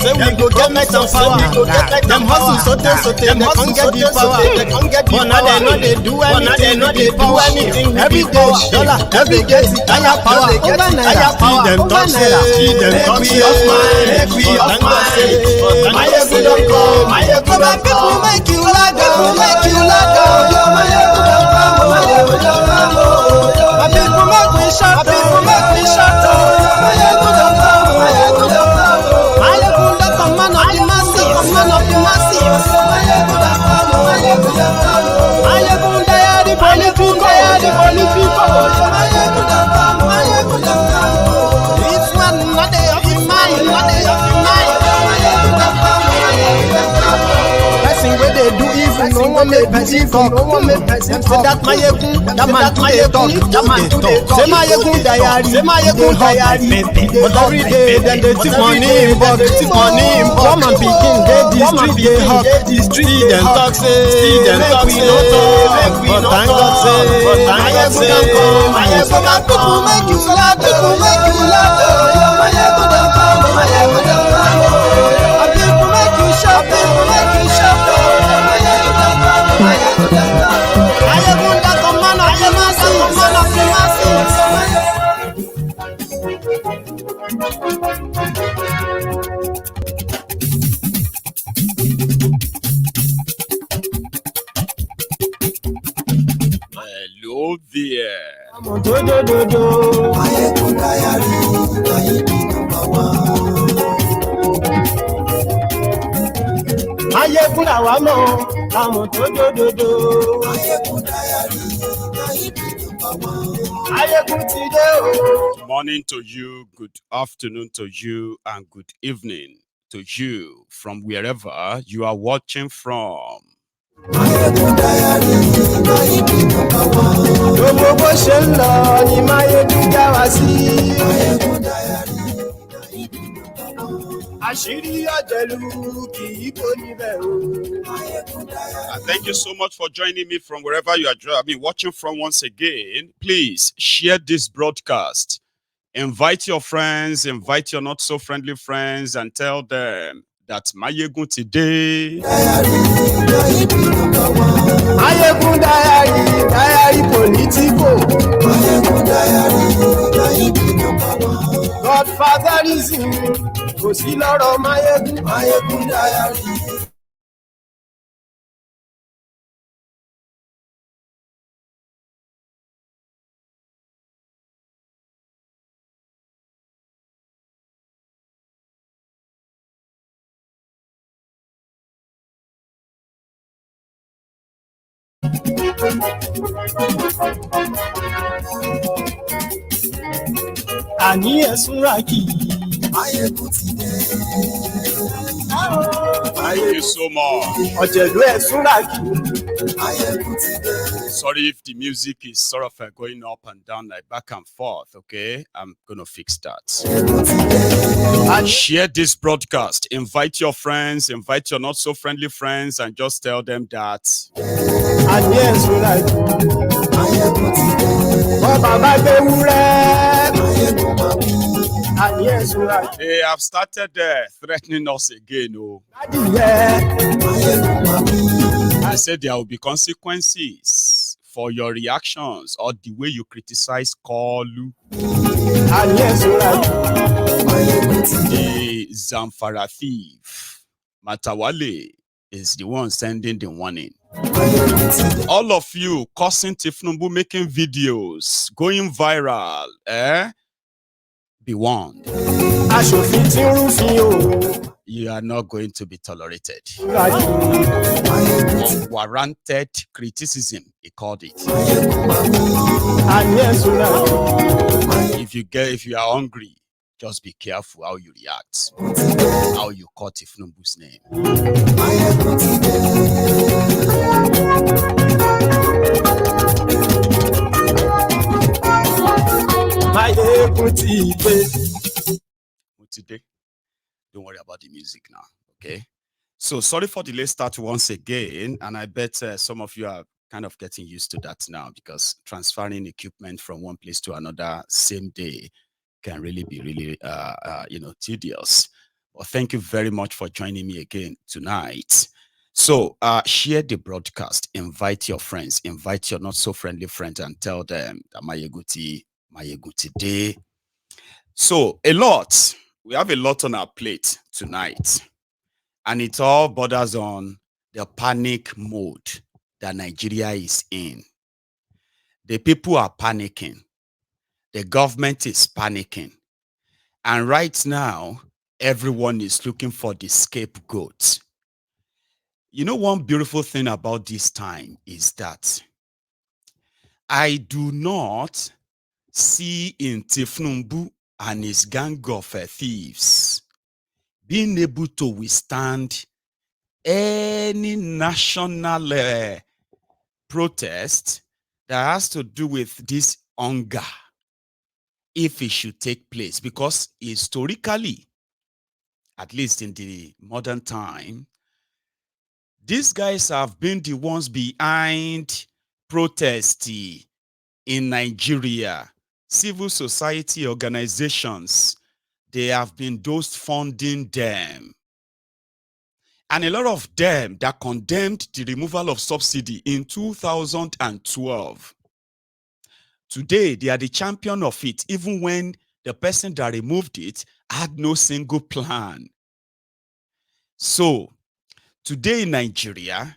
say we go get light and power. Them hustle so they can't get the power. But now they know they do anything. Every day, dollar, every day, higher power. See them talk, say, make we off mine. My ego don't come, my ego don't come. Make you let go. My ego don't come. My people make me shut up. My ego don't come. My ego don't come. Man of the masses. My ego don't come. My ego the people. My ego don't come. It's one not day of mine. Person where they do evil, no one make person talk. Them say that my ego, that man to they talk. Say my ego diary, but every day then they take money in box. Come and begin, they street, them talk say, make we no talk. But thank God say, my ego don't come. My ego don't come. Make you laugh, people make you laugh. My ego don't come. My ego don't come. People make you shout, people make you shout. My ego don't come. My ego don't come. My ego don't come. Man of the masses, man of the masses. Hello there. Good morning to you, good afternoon to you, and good evening to you from wherever you are watching from. Thank you so much for joining me from wherever you are watching from once again. Please share this broadcast. Invite your friends, invite your not so friendly friends, and tell them that Mayegun today. Mayegun diary political. Godfatherism. Kò sí lọ́rọ̀ Mayegun diary. Àní ẹ̀sùn ràkì. Mayegun ti dé. Thank you so much. Ọ̀jẹ̀lú ẹ̀sùn ràkì. Mayegun ti dé. Sorry if the music is sort of going up and down, like back and forth, okay? I'm going to fix that. And share this broadcast. Invite your friends, invite your not so friendly friends, and just tell them that. Àní ẹ̀sùn ràkì. Mayegun ti dé. Bàbá gbé wúrẹ́. Mayegun máa bí. They have started threatening us again. Oh. I said there will be consequences for your reactions or the way you criticize Kolu. The Zamfara thief, Matawale, is the one sending the warning. All of you causing Tinubu, making videos, going viral, be warned. You are not going to be tolerated. Unwarranted criticism, he called it. If you are hungry, just be careful how you react, how you call Tinubu's name. Today, don't worry about the music now, okay? So sorry for the late start once again, and I bet some of you are kind of getting used to that now, because transferring equipment from one place to another same day can really be tedious. Well, thank you very much for joining me again tonight. So, share the broadcast, invite your friends, invite your not so friendly friends, and tell them that Mayeguti Day. So, we have a lot on our plate tonight, and it all borders on the panic mode that Nigeria is in. The people are panicking, the government is panicking, and right now, everyone is looking for the scapegoat. You know, one beautiful thing about this time is that I do not see in Tinubu and his gang of thieves being able to withstand any national protest that has to do with this hunger if it should take place, because historically, at least in the modern time, these guys have been the ones behind protest in Nigeria. Civil society organizations, they have been those funding them. And a lot of them that condemned the removal of subsidy in 2012. Today, they are the champion of it, even when the person that removed it had no single plan. So, today in Nigeria,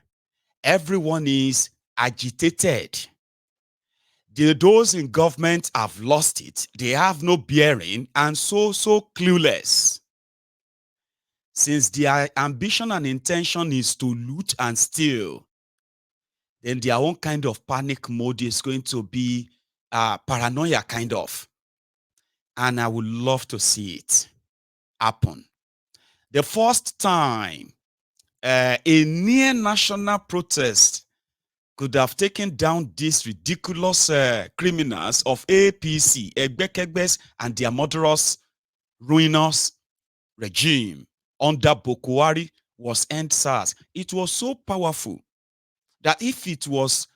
everyone is agitated. Those in government have lost it. They have no bearing and so clueless. Since their ambition and intention is to loot and steal, then their own kind of panic mode is going to be paranoia kind of. And I would love to see it happen. The first time a near national protest could have taken down these ridiculous criminals of APC, Egbekegbes, and their murderous, ruinous regime under Boko Haram was EndSARS. It was so powerful that if it was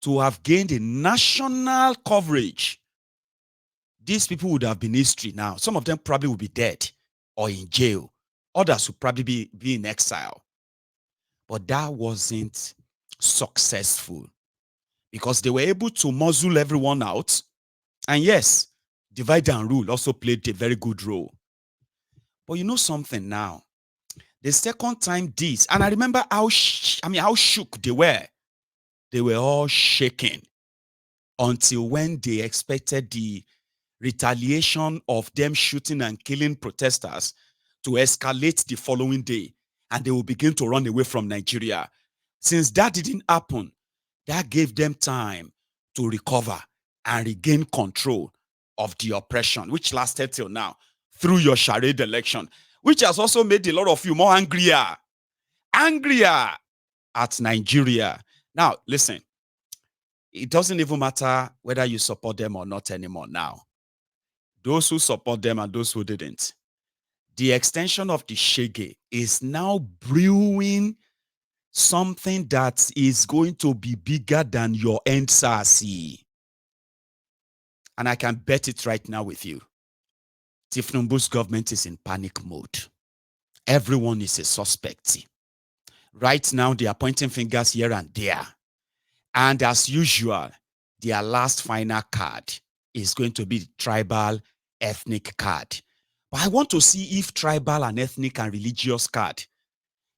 to have gained a national coverage, these people would have been history now. Some of them probably would be dead or in jail. Others would probably be in exile. But that wasn't successful because they were able to muzzle everyone out. And yes, divide and rule also played a very good role. But you know something now? The second time this, and I remember how shook they were. They were all shaking until when they expected the retaliation of them shooting and killing protesters to escalate the following day, and they will begin to run away from Nigeria. Since that didn't happen, that gave them time to recover and regain control of the oppression, which lasted till now through your charade election, which has also made a lot of you more angrier at Nigeria. Now, listen, it doesn't even matter whether you support them or not anymore now. Those who support them and those who didn't. The extension of the shege is now brewing something that is going to be bigger than your EndSARS. And I can bet it right now with you. Tinubu's government is in panic mode. Everyone is a suspect. Right now, they are pointing fingers here and there. And as usual, their last final card is going to be the tribal ethnic card. But I want to see if tribal and ethnic and religious card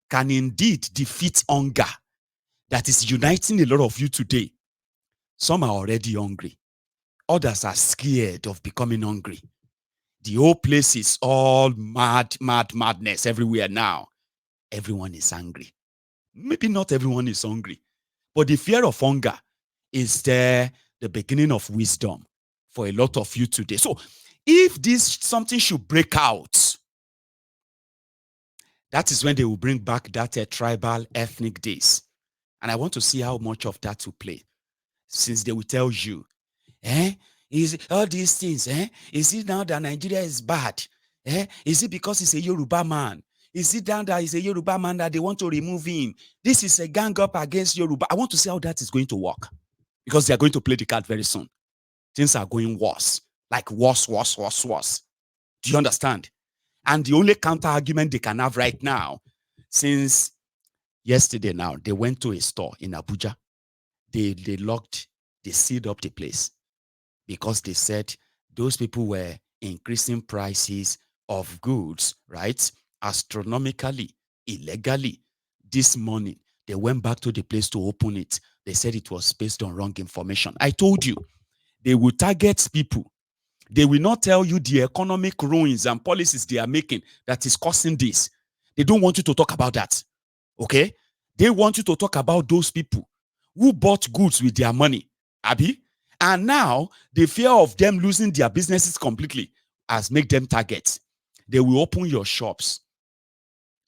can indeed defeat hunger that is uniting a lot of you today. Some are already hungry. Others are scared of becoming hungry. The whole place is all madness everywhere now. Everyone is angry. Maybe not everyone is hungry, but the fear of hunger is the beginning of wisdom for a lot of you today. So if something should break out, that is when they will bring back that tribal ethnic days. And I want to see how much of that will play. Since they will tell you, is all these things, is it now that Nigeria is bad? Is it because he's a Yoruba man? Is it down that he's a Yoruba man that they want to remove him? This is a gang up against Yoruba. I want to see how that is going to work. Because they are going to play the card very soon. Things are going worse. Like worse. Do you understand? And the only counter argument they can have right now, since yesterday now, they went to a store in Abuja. They locked, they sealed up the place because they said those people were increasing prices of goods, right? Astronomically, illegally. This morning, they went back to the place to open it. They said it was based on wrong information. I told you, they will target people. They will not tell you the economic ruins and policies they are making that is causing this. They don't want you to talk about that. Okay? They want you to talk about those people who bought goods with their money. Abi? And now the fear of them losing their businesses completely has made them targets. They will open your shops,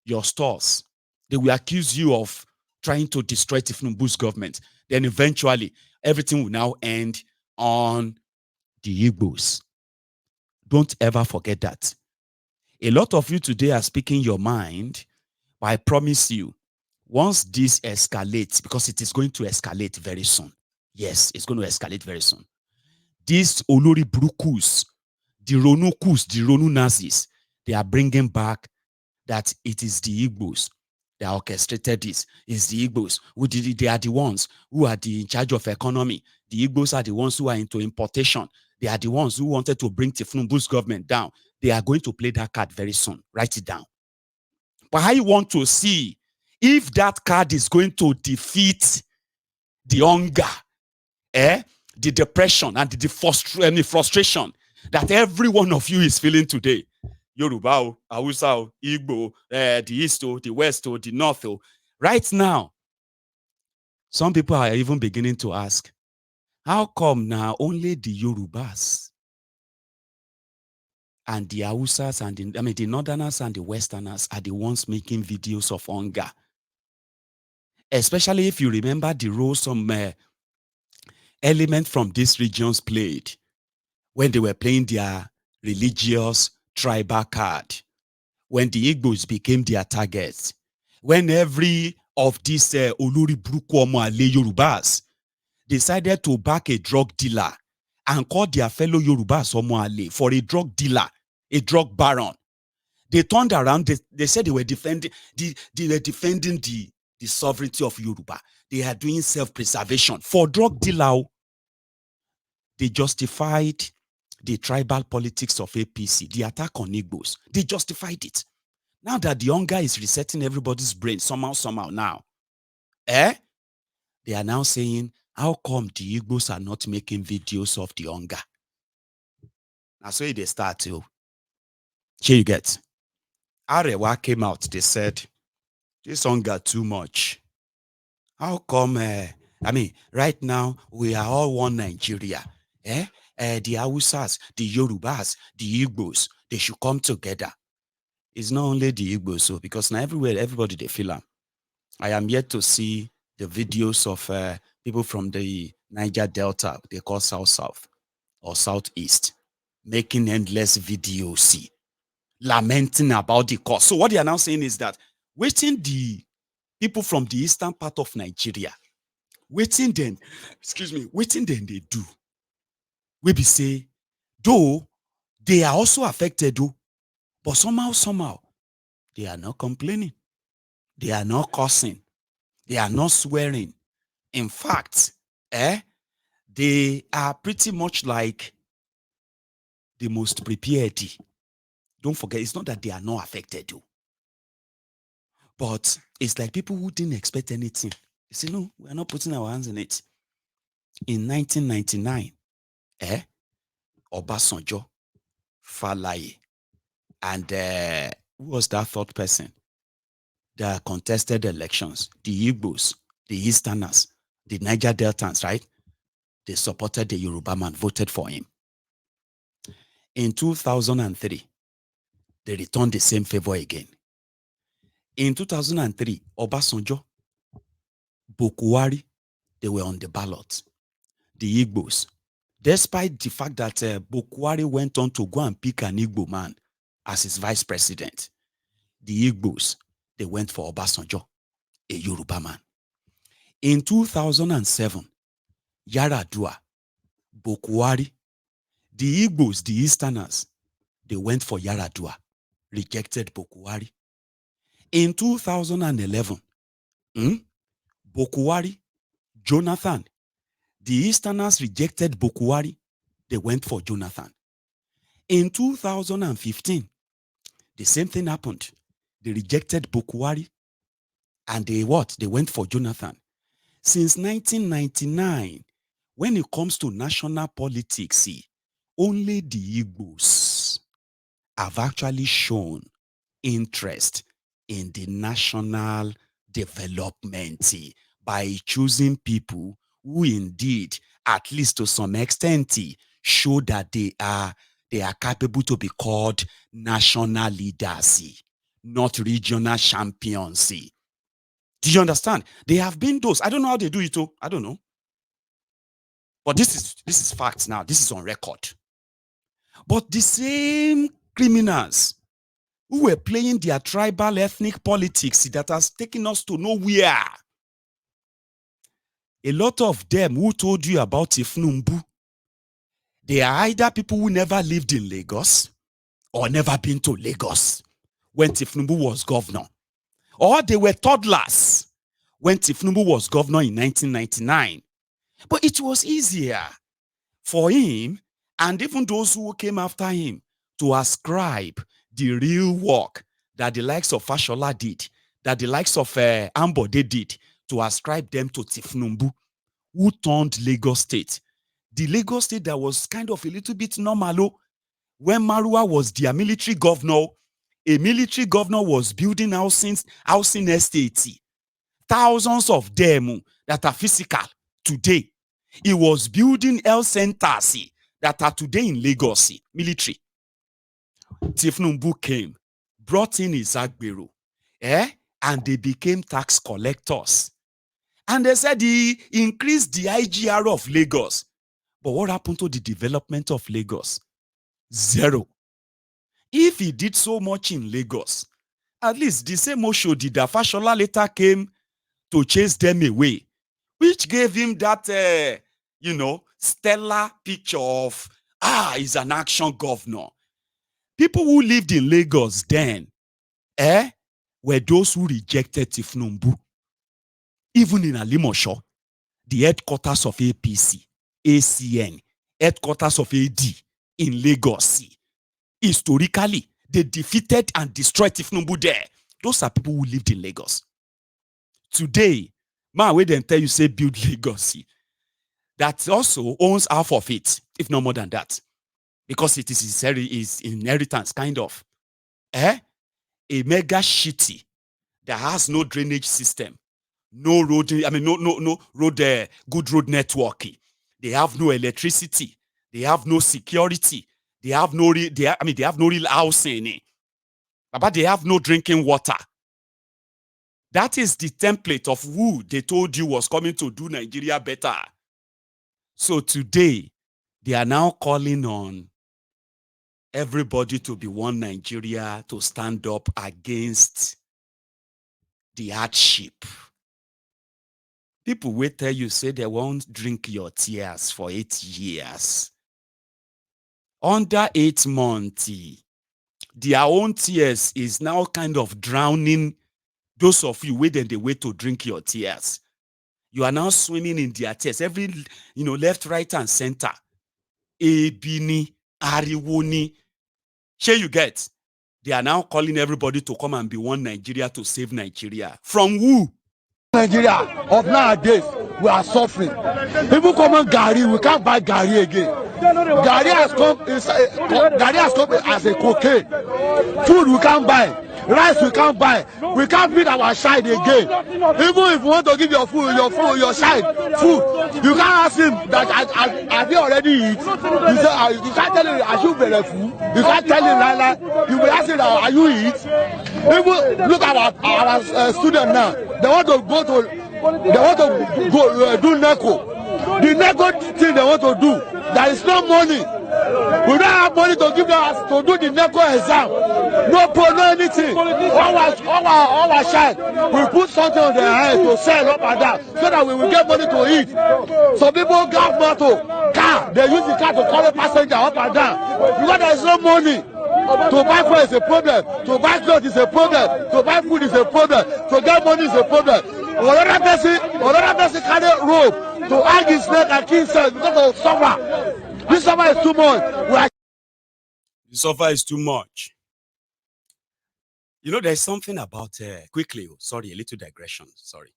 your stores. They will accuse you of trying to destroy Tinubu's government. Then eventually, everything will now end on the Igbos. Don't ever forget that. A lot of you today are speaking your mind, but I promise you, once this escalates, because it is going to escalate very soon. Yes, it's going to escalate very soon. These Olori Brukus, the Ronukus, the Ronu Nazis, they are bringing back that it is the Igbos that orchestrated this. It's the Igbos who did it. They are the ones who are in charge of economy. The Igbos are the ones who are into importation. They are the ones who wanted to bring Tinubu's government down. They are going to play that card very soon. Write it down. But I want to see if that card is going to defeat the hunger, the depression, and the frustration that every one of you is feeling today. Yoruba, Hausa, Igbo, the East, the West, the North. Right now, some people are even beginning to ask, how come now only the Yorubas and the Hausas and the Northerners and the Westerners are the ones making videos of hunger? Especially if you remember the role some elements from these regions played when they were playing their religious tribal card, when the Igbos became their targets, when every of these Olori Bruku Omo Ale Yorubas decided to back a drug dealer and call their fellow Yorubas Omo Ale for a drug dealer, a drug baron. They turned around, they said they were defending the sovereignty of Yoruba. They are doing self-preservation for drug dealer. They justified the tribal politics of APC, the attack on Igbos. They justified it. Now that the hunger is resetting everybody's brain somehow now, they are now saying, how come the Igbos are not making videos of the hunger? That's where they start to. Here you get. Arewa came out, they said, this hunger too much. How come, right now, we are all one Nigeria. The Hausas, the Yorubas, the Igbos, they should come together. It's not only the Igbos, so because now everywhere, everybody, they feel them. I am yet to see the videos of people from the Niger Delta, they call South or Southeast, making endless videos, lamenting about the cause. So what they are now saying is that waiting the people from the eastern part of Nigeria, waiting then they do. We be say, though they are also affected, though, but somehow, they are not complaining. They are not cursing. They are not swearing. In fact, they are pretty much like the most prepared. Don't forget, it's not that they are not affected, though. But it's like people who didn't expect anything. They say, no, we're not putting our hands in it. In 1999, Obasanjo, Falaye, and who was that third person that contested elections? The Igbos, the Easterners, the Niger Deltans, right? They supported the Yoruba man, voted for him. In 2003, they returned the same favor again. In 2003, Obasanjo, Bokuwari, they were on the ballot. The Igbos, despite the fact that Bokuwari went on to go and pick an Igbo man as his vice president, the Igbos, they went for Obasanjo, a Yoruba man. In 2007, Yaradua, Bokuwari, the Igbos, the Easterners, they went for Yaradua. rejected Bokuwari. In 2011, Bokuwari, Jonathan, the Easterners rejected Bokuwari. They went for Jonathan. In 2015, the same thing happened. They rejected Bokuwari and they went for Jonathan. Since 1999, when it comes to national politics, only the Igbos have actually shown interest in the national development by choosing people who indeed, at least to some extent, show that they are capable to be called national leaders, not regional champions. Do you understand? They have been those. I don't know how they do it. I don't know. But this is facts now. This is on record. But the same criminals who were playing their tribal ethnic politics that has taken us to nowhere. A lot of them who told you about Tinubu, they are either people who never lived in Lagos or never been to Lagos when Tinubu was governor. Or they were toddlers when Tinubu was governor in 1999. But it was easier for him and even those who came after him to ascribe the real work that the likes of Fashola did, that the likes of Ambode did, to ascribe them to Tinubu, who turned Lagos State. The Lagos State that was kind of a little bit normal. When Marwa was their military governor, a military governor was building housing estates. Thousands of them that are physical today. He was building health centers that are today in Lagos, military. Tinubu came, brought in his Agbero, and they became tax collectors. And they said he increased the IGR of Lagos. But what happened to the development of Lagos? Zero. If he did so much in Lagos, at least the same Osho did that Fashola later came to chase them away, which gave him that, stellar picture of, he's an action governor. People who lived in Lagos then, were those who rejected Tinubu. Even in Alimosho, the headquarters of APC, ACN, headquarters of AD in Lagos, historically, they defeated and destroyed Tinubu there. Those are people who lived in Lagos. Today, man, wait and tell you, say build Lagos, that also owns half of it, if not more than that. Because it is his inheritance, kind of. A mega shitty that has no drainage system, no road, no road, good road network. They have no electricity. They have no security. They have no real housing. But they have no drinking water. That is the template of who they told you was coming to do Nigeria better. So today, they are now calling on everybody to be one Nigeria, to stand up against the hardship. People will tell you, say they won't drink your tears for 8 years. Under 8 months, their own tears is now kind of drowning those of you waiting the way to drink your tears. You are now swimming in their tears. Every, left, right, and center. Ebini, Ariwoni. Sure you get? They are now calling everybody to come and be one Nigeria to save Nigeria. From who? Nigeria of nowadays, we are suffering. People come on Gary, we can't buy Gary again. Gary has come as a cocaine. Food we can't buy. Rice we can't buy. We can't feed our child again. Even if you want to give your child food, you can't ask him that have you already eat? You can't tell him are you very full? You can't tell him like you will ask him are you eat? Even look at our student now. They want to go do NECO. The NECO thing they want to do, there is no money. We don't have money to give them to do the NECO exam. No anything. All our child, we put something on their head to sell up and down so that we will get money to eat. So people got motor, car, they use the car to carry passenger up and down because there is no money. To buy fuel is a problem. To buy clothes is a problem. To buy food is a problem. To get money is a problem. Another person carry rope to hang his neck and kill himself because of suffer. This suffer is too much. The suffer is too much. You know, there's something about, quickly, sorry, a little digression, sorry.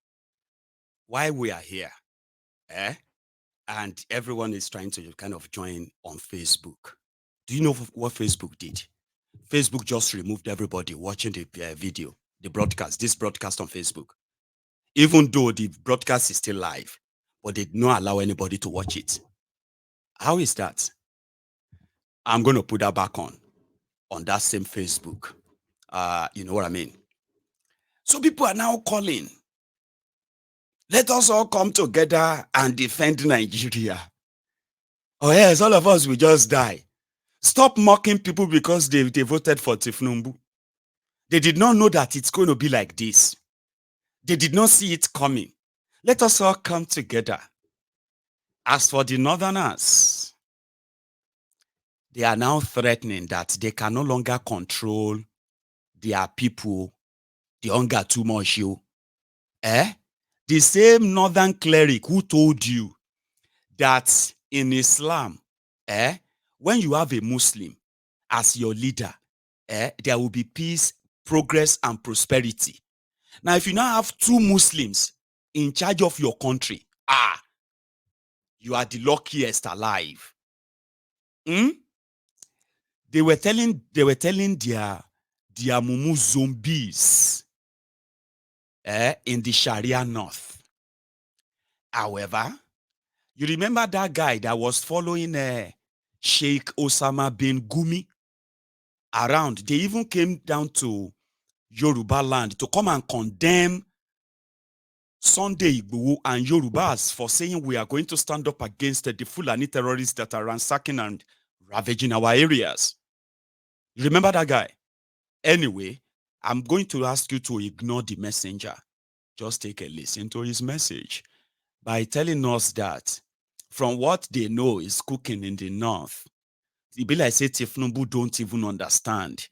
Why we are here, and everyone is trying to kind of join on Facebook. Do you know what Facebook did? Facebook just removed everybody watching the video, the broadcast, this broadcast on Facebook. Even though the broadcast is still live, but they did not allow anybody to watch it. How is that? I'm going to put that back on that same Facebook. You know what I mean? So people are now calling. Let us all come together and defend Nigeria. Oh yes, all of us will just die. Stop mocking people because they voted for Tinubu. They did not know that it's going to be like this. They did not see it coming. Let us all come together. As for the Northerners, they are now threatening that they can no longer control their people, the hunger too much. The same northern cleric who told you that in Islam, when you have a Muslim as your leader, there will be peace, progress, and prosperity. Now, if you now have two Muslims in charge of your country, you are the luckiest alive. They were telling their mumu zombies in the Sharia North. However, you remember that guy that was following Sheikh Osama bin Gumi around? They even came down to Yoruba land to come and condemn Sunday Igboho and Yorubas for saying we are going to stand up against the Fulani terrorists that are ransacking and ravaging our areas. You remember that guy? Anyway, I'm going to ask you to ignore the messenger. Just take a listen to his message by telling us that from what they know is cooking in the north, it be like say Tinubu don't even understand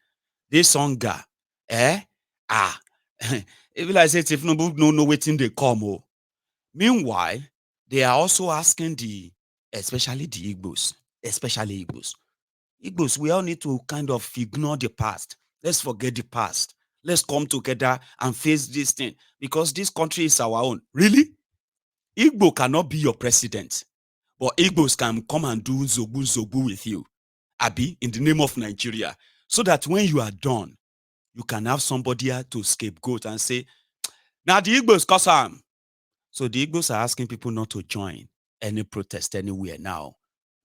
this hunger. It be like say Tinubu no know waiting they come. Meanwhile, they are also asking especially the Igbos, Igbos, we all need to kind of ignore the past. Let's forget the past. Let's come together and face this thing because this country is our own. Really? Igbo cannot be your president, but Igbos can come and do zobu with you, Abi, in the name of Nigeria, so that when you are done, you can have somebody to scapegoat and say, now the Igbos cause harm. So the Igbos are asking people not to join any protest anywhere now.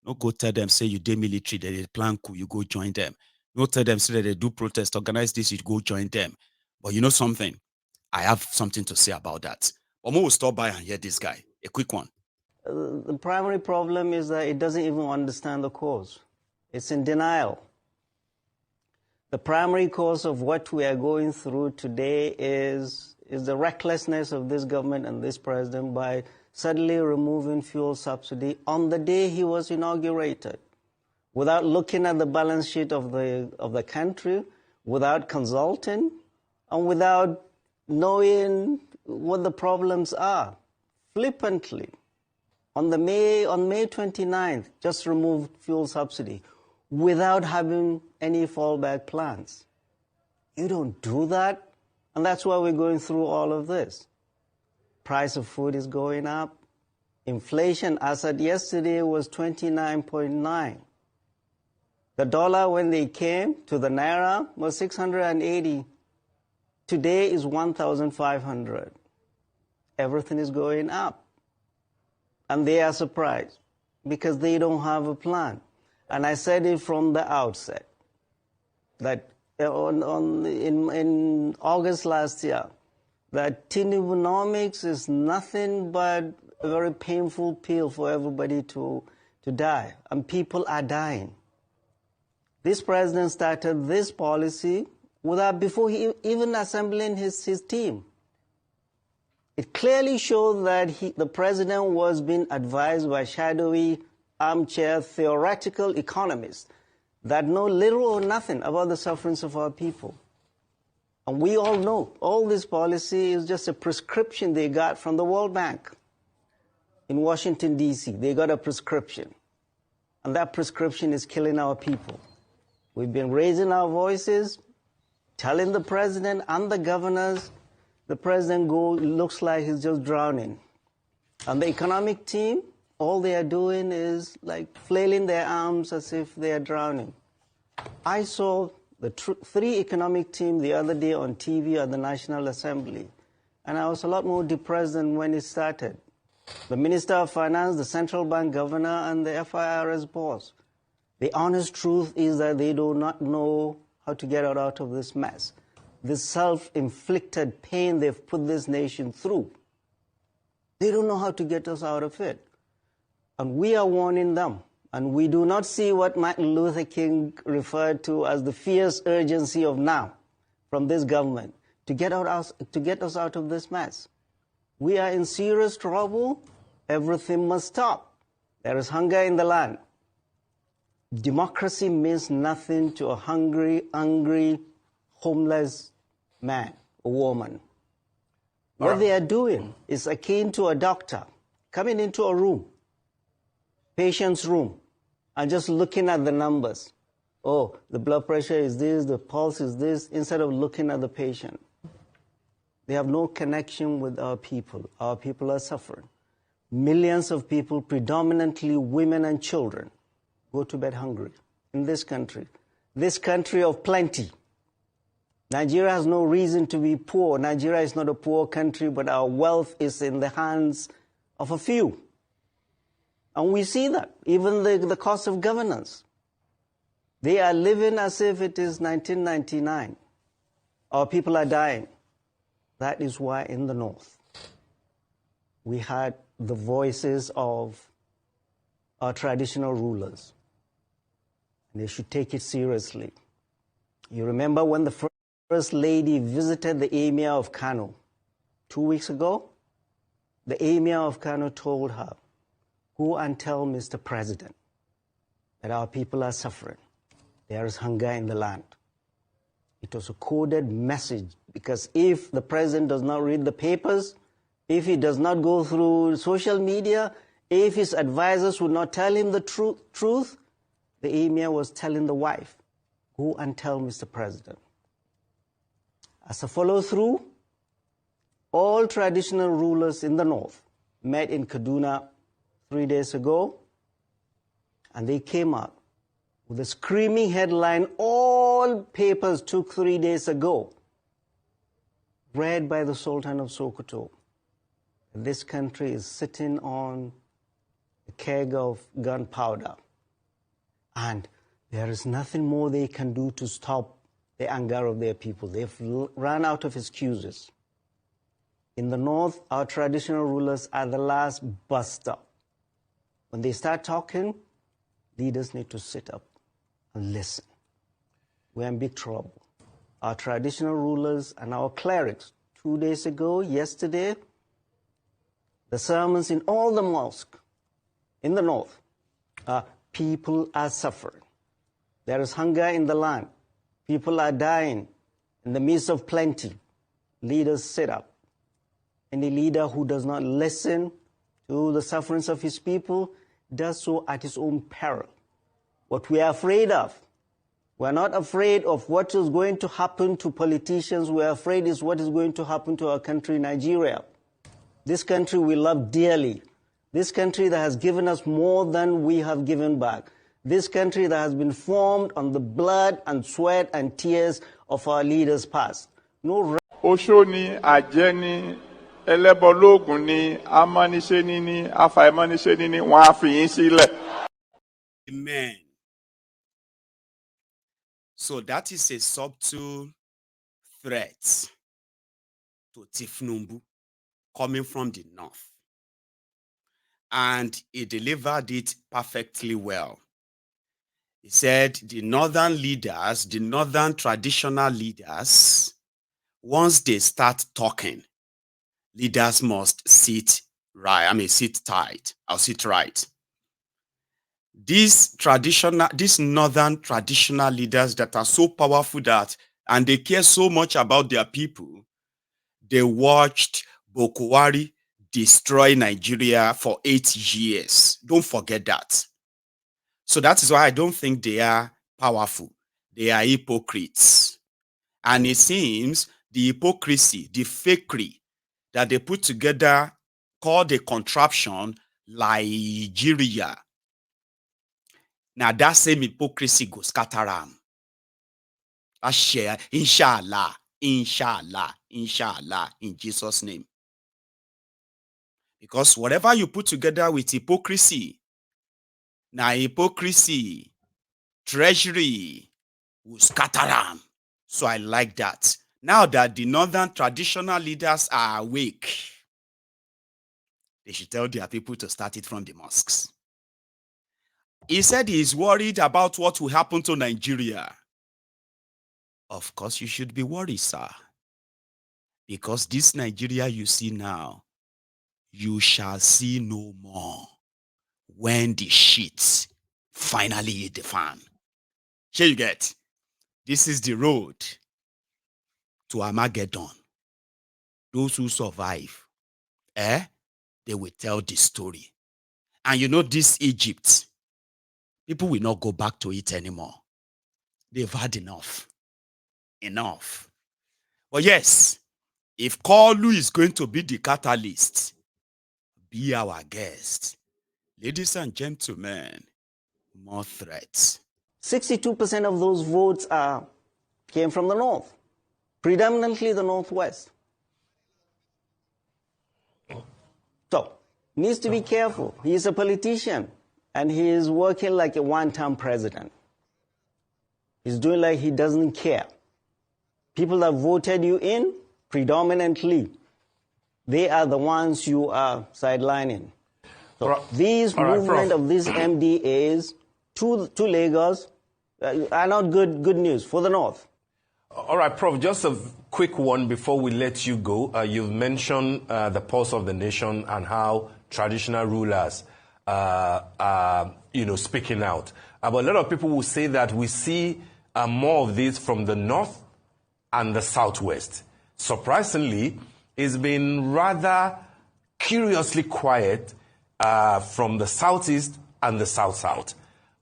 No go tell them, say you do military, they plan coup, you go join them. No tell them, say that they do protest, organize this, you go join them. But you know something? I have something to say about that. But we'll stop by and hear this guy. A quick one. The primary problem is that it doesn't even understand the cause. It's in denial. The primary cause of what we are going through today is the recklessness of this government and this president by suddenly removing fuel subsidy on the day he was inaugurated, without looking at the balance sheet of the country, without consulting, and without knowing what the problems are. Flippantly, on May 29th, just removed fuel subsidy without having any fallback plans. You don't do that, and that's why we're going through all of this. Price of food is going up. Inflation, as at yesterday, was 29.9. The dollar, when they came to the naira, was 680. Today is 1,500. Everything is going up. And they are surprised because they don't have a plan. And I said it from the outset that in August last year, that Tinubunomics is nothing but a very painful pill for everybody to die. And people are dying. This president started this policy before he even assembling his team. It clearly showed that the president was being advised by shadowy, armchair, theoretical economists that know little or nothing about the sufferings of our people. And we all know all this policy is just a prescription they got from the World Bank. In Washington, D.C., they got a prescription. And that prescription is killing our people. We've been raising our voices, telling the president and the governors. The president looks like he's just drowning. And the economic team, all they are doing is like flailing their arms as if they are drowning. I saw the three economic team the other day on TV at the National Assembly, and I was a lot more depressed than when it started. The Minister of Finance, the Central Bank Governor, and the FIRS boss. The honest truth is that they do not know how to get out of this mess. This self-inflicted pain they've put this nation through. They don't know how to get us out of it. And we are warning them. And we do not see what Martin Luther King referred to as the fierce urgency of now from this government to get us out of this mess. We are in serious trouble. Everything must stop. There is hunger in the land. Democracy means nothing to a hungry, angry, homeless man or woman. What they are doing is akin to a doctor coming into a room, patient's room, and just looking at the numbers. Oh, the blood pressure is this, the pulse is this, instead of looking at the patient. They have no connection with our people. Our people are suffering. Millions of people, predominantly women and children, go to bed hungry in this country of plenty. Nigeria has no reason to be poor. Nigeria is not a poor country, but our wealth is in the hands of a few. And we see that, even the cost of governance. They are living as if it is 1999. Our people are dying. That is why in the North, we had the voices of our traditional rulers. And they should take it seriously. You remember when the First Lady visited the Emir of Kano 2 weeks ago? The Emir of Kano told her, go and tell Mr. President that our people are suffering. There is hunger in the land. It was a coded message, because if the president does not read the papers, if he does not go through social media, if his advisors would not tell him the truth, the emir was telling the wife, go and tell Mr. President. As a follow-through, all traditional rulers in the North met in Kaduna 3 days ago, and they came out with a screaming headline all papers took 3 days ago, read by the Sultan of Sokoto. This country is sitting on a keg of gunpowder, and there is nothing more they can do to stop the anger of their people. They've run out of excuses. In the North, our traditional rulers are the last bus stop. When they start talking, leaders need to sit up and listen. We're in big trouble. Our traditional rulers and our clerics, 2 days ago, yesterday, the sermons in all the mosques in the North, people are suffering. There is hunger in the land. People are dying in the midst of plenty. Leaders sit up. Any leader who does not listen to the sufferings of his people does so at his own peril. What we are afraid of, we're not afraid of what is going to happen to politicians. We're afraid is what is going to happen to our country, Nigeria. This country we love dearly. This country that has given us more than we have given back. This country that has been formed on the blood and sweat and tears of our leaders past. No. Oṣó ni, àjẹ́ ni, ẹlẹ́bọlóògùn ni, amániṣẹ́ni ni, afàìmániṣẹ́ni ni, wọ́n á fi yín sílẹ̀. Amen. So that is a subtle threat to Tinubu coming from the North. And he delivered it perfectly well. He said the northern leaders, the northern traditional leaders, once they start talking, leaders must sit right. Sit tight. I'll sit right. these northern traditional leaders that are so powerful that, and they care so much about their people, they watched Boko Haram destroy Nigeria for 8 years. Don't forget that. So that is why I don't think they are powerful. They are hypocrites. And it seems the hypocrisy, the fakery that they put together called a contraption Nigeria. Now that same hypocrisy goes scatter am. I share, inshallah, inshallah, inshallah, in Jesus' name. Because whatever you put together with hypocrisy, now hypocrisy, treasury, will scatter am. So I like that. Now that the northern traditional leaders are awake, they should tell their people to start it from the mosques. He said he is worried about what will happen to Nigeria. Of course, you should be worried, sir. Because this Nigeria you see now, you shall see no more when the shit finally hit the fan. Here you get. This is the road to Armageddon. Those who survive, they will tell the story. And you know this Egypt, people will not go back to it anymore. They've had enough. Enough. But yes, if Kolu is going to be the catalyst, be our guest. Ladies and gentlemen, more threats. 62% of those votes came from the north, predominantly the northwest. So, needs to be careful. He is a politician, and he is working like a one-term president. He's doing like he doesn't care. People that voted you in, predominantly, they are the ones you are sidelining. So these movement of these MDAs to Lagos are not good news for the North. All right, Prof, just a quick one before we let you go. You've mentioned the pulse of the nation and how traditional rulers are, speaking out. But a lot of people will say that we see more of this from the north and the southwest. Surprisingly, it's been rather curiously quiet from the southeast and the south-south.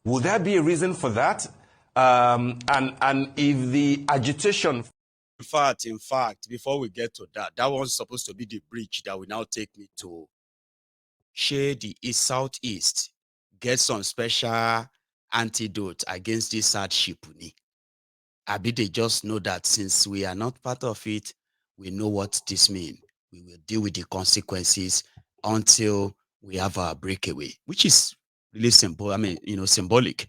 Would there be a reason for that? And if the agitation... In fact, before we get to that, that was supposed to be the bridge that will now take me to share the southeast, get some special antidote against this hardship. Abi, they just know that since we are not part of it, we know what this means. We will deal with the consequences until we have our breakaway, which is really simple. Symbolic.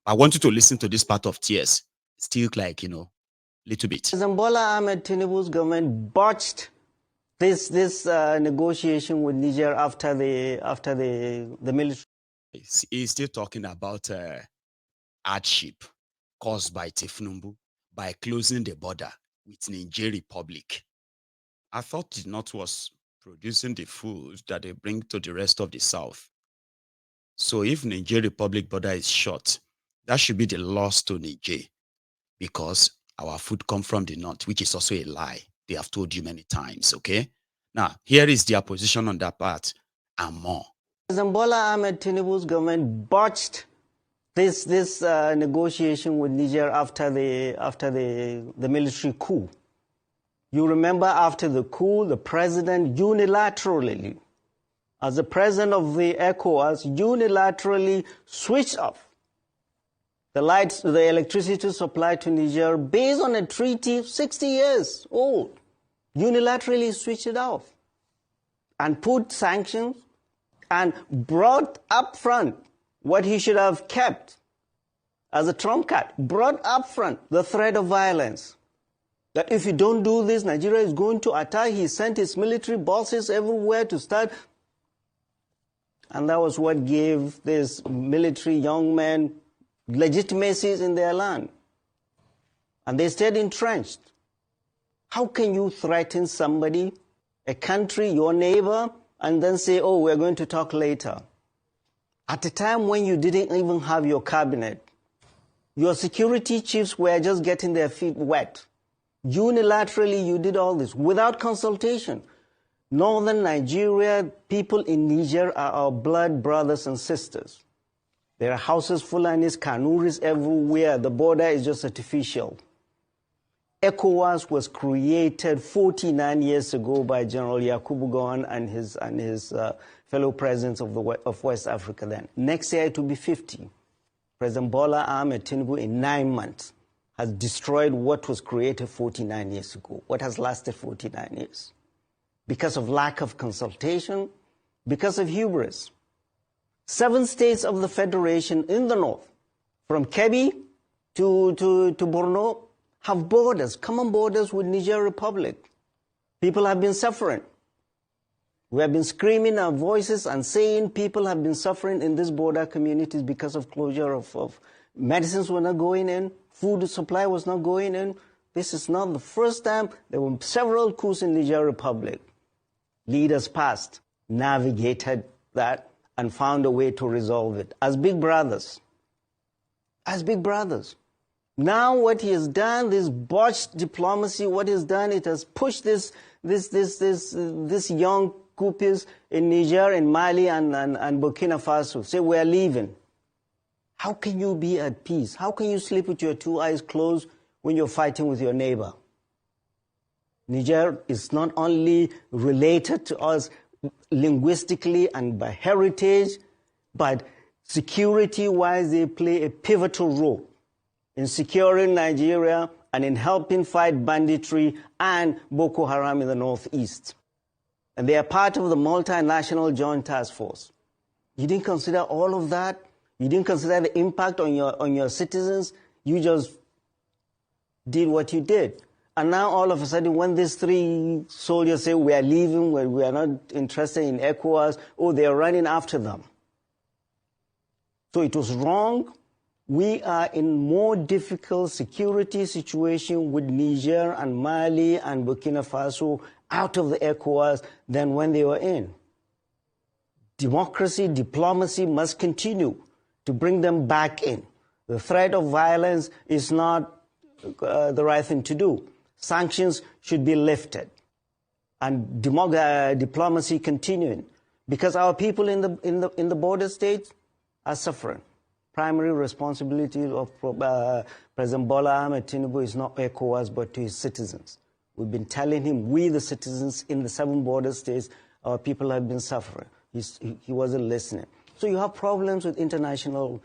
I want you to listen to this part of TS. Still like, little bit. Bola Ahmed Tinubu's government botched this negotiation with Niger after the military. He's still talking about hardship caused by Tinubu by closing the border with Niger Republic. I thought the North was producing the food that they bring to the rest of the South. So if Niger Republic border is shut, that should be the loss to Niger, because our food comes from the North, which is also a lie. They have told you many times, okay? Now, here is their position on that part and more. Bola Ahmed Tinubu's government botched this negotiation with Niger after the military coup. You remember after the coup, the president unilaterally, as the president of the ECOWAS, unilaterally switched off the electricity supply to Niger based on a treaty 60 years old. Unilaterally switched it off and put sanctions and brought up front what he should have kept as a trump card, brought up front the threat of violence. That if you don't do this, Nigeria is going to attack. He sent his military bosses everywhere to start. And that was what gave this military young men legitimacies in their land. And they stayed entrenched. How can you threaten somebody, a country, your neighbor, and then say, oh, we're going to talk later? At a time when you didn't even have your cabinet, your security chiefs were just getting their feet wet. Unilaterally, you did all this without consultation. Northern Nigeria, people in Niger are our blood brothers and sisters. There are houses, Fulanis, Kanuris everywhere. The border is just artificial. ECOWAS was created 49 years ago by General Yakubu Gowon and his fellow presidents of West Africa then. Next year it will be 50. President Bola Ahmed Tinubu in 9 months has destroyed what was created 49 years ago, what has lasted 49 years. Because of lack of consultation, because of hubris. 7 states of the Federation in the north, from Kebbi to Borno, have borders, common borders with Niger Republic. People have been suffering. We have been screaming our voices and saying people have been suffering in these border communities because of closure of medicines were not going in, food supply was not going in. This is not the first time. There were several coups in Niger Republic. Leaders past navigated that and found a way to resolve it as big brothers. As big brothers. Now what he has done, this botched diplomacy, what he has done, it has pushed this young coups in Niger and Mali and Burkina Faso. Say, we are leaving. How can you be at peace? How can you sleep with your 2 eyes closed when you're fighting with your neighbor? Niger is not only related to us linguistically and by heritage, but security-wise, they play a pivotal role in securing Nigeria and in helping fight banditry and Boko Haram in the northeast. And they are part of the multinational joint task force. You didn't consider all of that. You didn't consider the impact on your citizens. You just did what you did. And now all of a sudden, when these 3 soldiers say, we are leaving, we are not interested in ECOWAS, oh, they are running after them. So it was wrong. We are in more difficult security situation with Niger and Mali and Burkina Faso out of the ECOWAS than when they were in. Democracy, diplomacy must continue to bring them back in. The threat of violence is not the right thing to do. Sanctions should be lifted and diplomacy continuing because our people in the border states are suffering. Primary responsibility of President Bola Ahmed Tinubu is not ECOWAS but to his citizens. We've been telling him, we the citizens in the 7 border states, our people have been suffering. He wasn't listening. So you have problems with international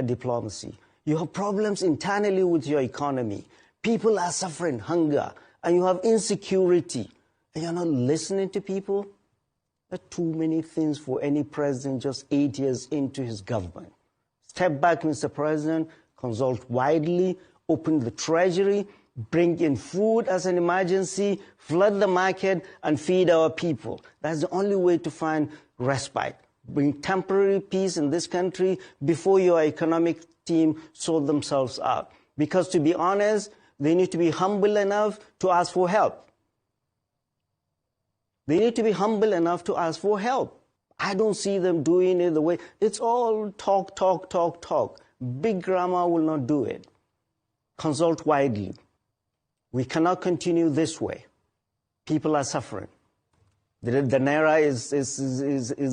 diplomacy. You have problems internally with your economy. People are suffering hunger, and you have insecurity, and you're not listening to people. There are too many things for any president just 8 years into his government. Step back, Mr. President, consult widely, open the treasury, bring in food as an emergency, flood the market, and feed our people. That's the only way to find respite. Bring temporary peace in this country before your economic team sort themselves out. Because to be honest, they need to be humble enough to ask for help. They need to be humble enough to ask for help. I don't see them doing it the way, it's all talk, talk, talk, talk. Big grammar will not do it. Consult widely. We cannot continue this way. People are suffering. The Naira is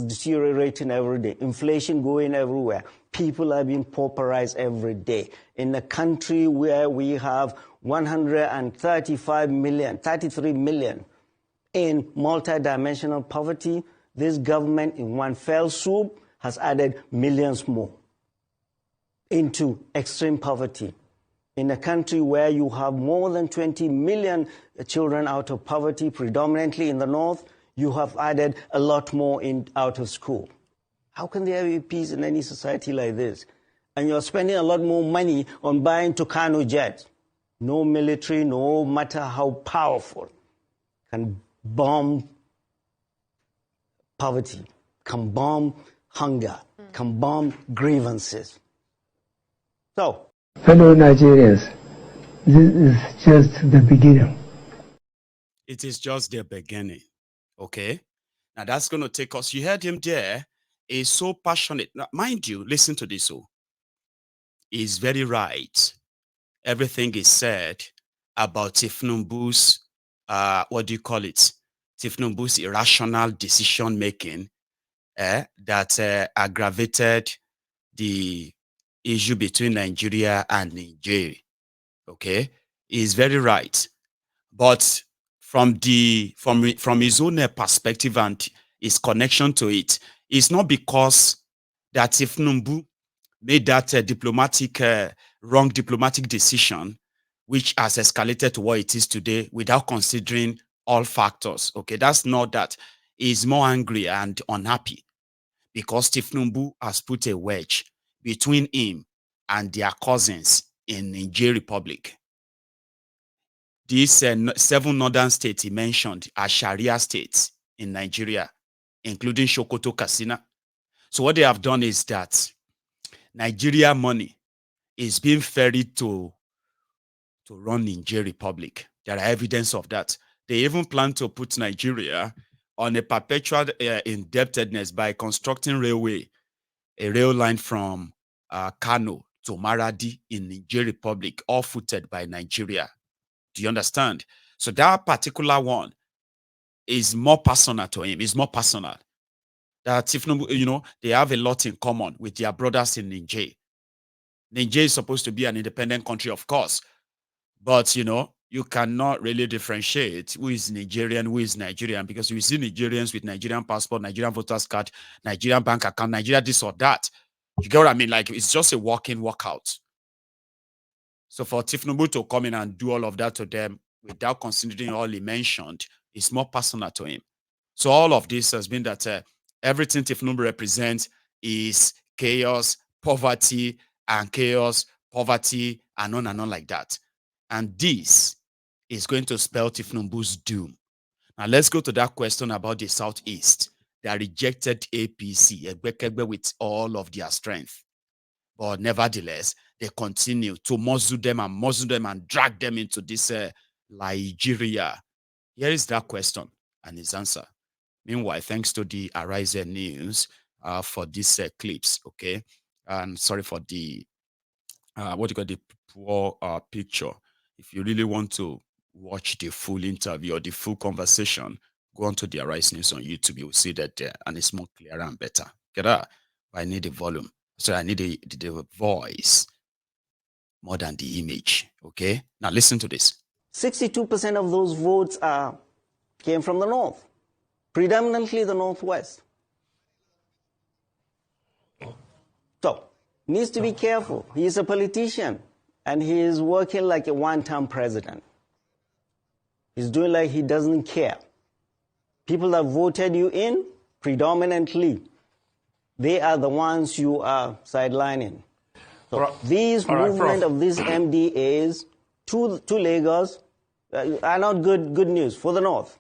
deteriorating every day. Inflation going everywhere. People are being pauperized every day. In a country where we have 133 million in multidimensional poverty, this government in one fell swoop has added millions more into extreme poverty. In a country where you have more than 20 million children out of poverty, predominantly in the north, you have added a lot more out of school. How can there be peace in any society like this? And you're spending a lot more money on buying Tucano jets. No military, no matter how powerful, can bomb poverty, can bomb hunger, can bomb grievances. So, fellow Nigerians, this is just the beginning. It is just the beginning. Okay? Now that's going to take us, you heard him there, is so passionate. Now, mind you, listen to this. He's very right. Everything is said about Tinubu's, what do you call it? Tinubu's irrational decision making that aggravated the issue between Nigeria and Niger. Okay, he's very right. But from his own perspective and his connection to it, it's not because that Tinubu made that wrong diplomatic decision, which has escalated to what it is today without considering all factors. Okay, that's not that. He's more angry and unhappy because Tinubu has put a wedge between him and their cousins in Niger Republic. These 7 northern states he mentioned are Sharia states in Nigeria, including Sokoto, Katsina. So what they have done is that Nigeria money is being ferried to run Niger Republic. There are evidence of that. They even plan to put Nigeria on a perpetual indebtedness by constructing a rail line from Kano to Maradi in Niger Republic, all footed by Nigeria. Do you understand? So that particular one is more personal to him. It's more personal. That if they have a lot in common with their brothers in Niger. Niger is supposed to be an independent country, of course, but you cannot really differentiate who is Nigerian, who is Nigerian, because you see Nigerians with Nigerian passport, Nigerian voters card, Nigerian bank account, Nigeria this or that. You get what I mean? Like, it's just a walk-in, walk-out. So for Tinubu to come in and do all of that to them without considering all he mentioned, it's more personal to him. So all of this has been that everything Tinubu represents is chaos, poverty, and chaos, poverty, and on like that. And this is going to spell Tinubu's doom. Now let's go to that question about the Southeast. They rejected APC with all of their strength. But nevertheless, they continue to muzzle them and drag them into this Nigeria. Here is that question and his answer. Meanwhile, thanks to the Arise News for these clips, okay? And sorry for the, the poor picture. If you really want to watch the full interview or the full conversation, go on to the Arise News on YouTube. You will see that there, and it's more clearer and better. Get that? I need the volume. So I need the voice more than the image, okay? Now listen to this. 62% of those votes came from the north, predominantly the northwest. So, needs to be careful. He's a politician, and he is working like a one-term president. He's doing like he doesn't care. People that voted you in, predominantly, they are the ones you are sidelining. So these movement of these MDAs to Lagos are not good news for the North.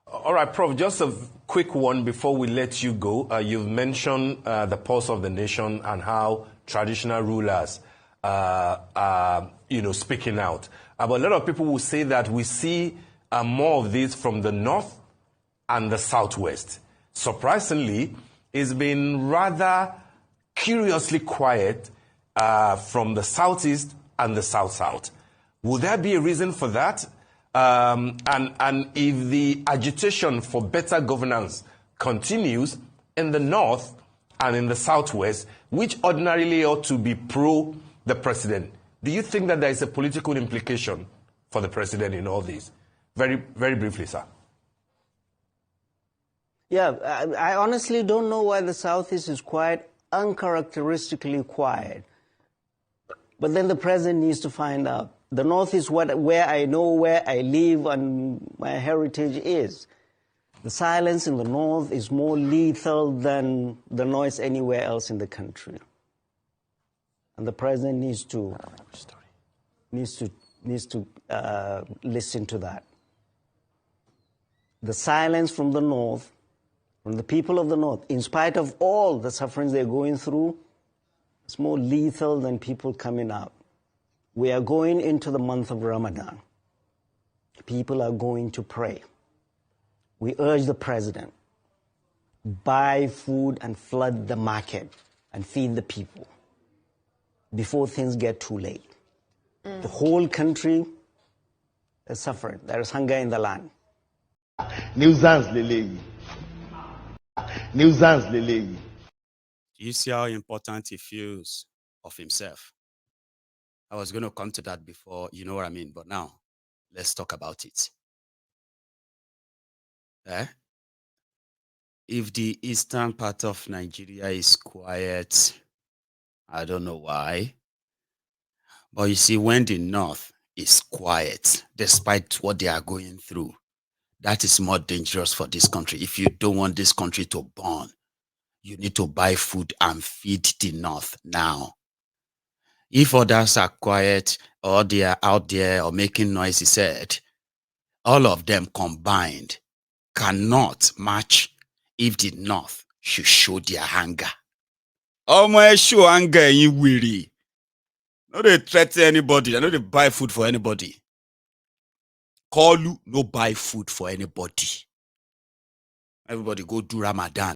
All right, Prof, just a quick one before we let you go. You've mentioned the pulse of the nation and how traditional rulers are, speaking out. But a lot of people will say that we see more of this from the North and the Southwest. Surprisingly, it's been rather curiously quiet from the Southeast and the South-South. Would there be a reason for that? And if the agitation for better governance continues in the North and in the Southwest, which ordinarily ought to be pro the president, do you think that there is a political implication for the president in all this? Very, very briefly, sir. Yeah, I honestly don't know why the Southeast is quiet, uncharacteristically quiet. But then the president needs to find out. The North is where I know where I live and my heritage is. The silence in the North is more lethal than the noise anywhere else in the country. And the president needs to listen to that. The silence from the North, from the people of the North, in spite of all the sufferings they're going through, it's more lethal than people coming out. We are going into the month of Ramadan. People are going to pray. We urge the president buy food and flood the market and feed the people before things get too late. The whole country is suffering. There is hunger in the land. Nuisance lele. Nuisance lele. You see how important he feels of himself. I was going to come to that before, you know what I mean, but now let's talk about it. If the eastern part of Nigeria is quiet, I don't know why. But you see, when the north is quiet, despite what they are going through, that is more dangerous for this country. If you don't want this country to burn, you need to buy food and feed the north now. If others are quiet or they are out there or making noise, he said, all of them combined cannot match if the north should show their anger. Oh my, show anger you weary. No, they threaten anybody. I know they buy food for anybody. Call you, no buy food for anybody. Everybody go do Ramadan.